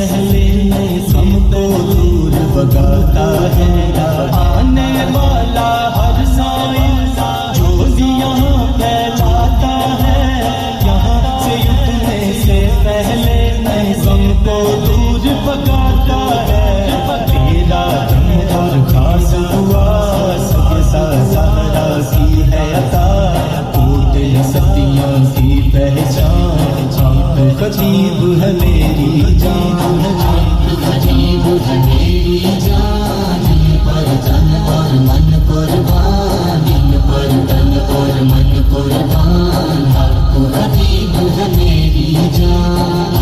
پہلے غم کو دور بھگاتا ہے، آنے والا ہر سائل جو یہاں پھیلاتا ہے، یہاں سے اٹھنے سے پہلے غم کو دور بھگاتا ہے، تیرا دم اور خاص ہوا سجدہ زہرا کی ہے عطا، ٹوٹے صدیوں کی پہچان، آپ خطیب ہے میری جان، خطیب ہے میری جان، پر تن اور من قربان، پر تن اور من قربان، حق خطیب ہے میری جان،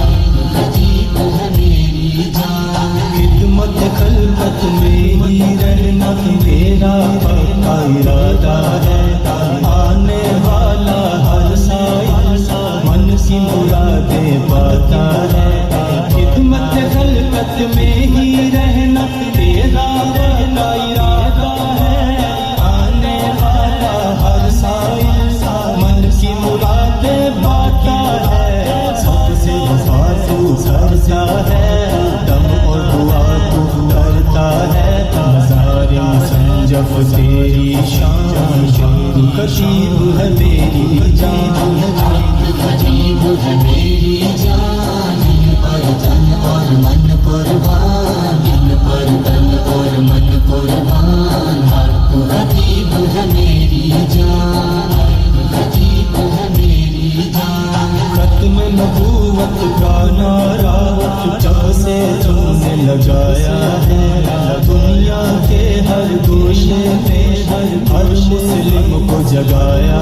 خطیب ہے میری جان، خدمت خلقت میں ہی رہنا میرا پکا ارادہ ہے، آنے والا ہر سائل من کی مرادیں پاتا ہے، خدمت خلقت میں ہی رہنا تیرا پکا ارادہ ہے، آنے والا ہر سائل من کی مرادیں پاتا ہے، سب سے وفا تو کرتا ہے، دم اور دعا تو کرتا ہے، مزار سنجف تیری شان، خطیب ہے میری جان، خطیب ہے میری جان، پر تن اور من قربان، پر تن اور من قربان، حق خطیب ہے میری جان، خطیب ہے میری جان، ختم نبوت کا نعرہ جب سے تم نے لگایا ہے، دنیا کے ہر گوشے میں ہر مسلم کو جگایا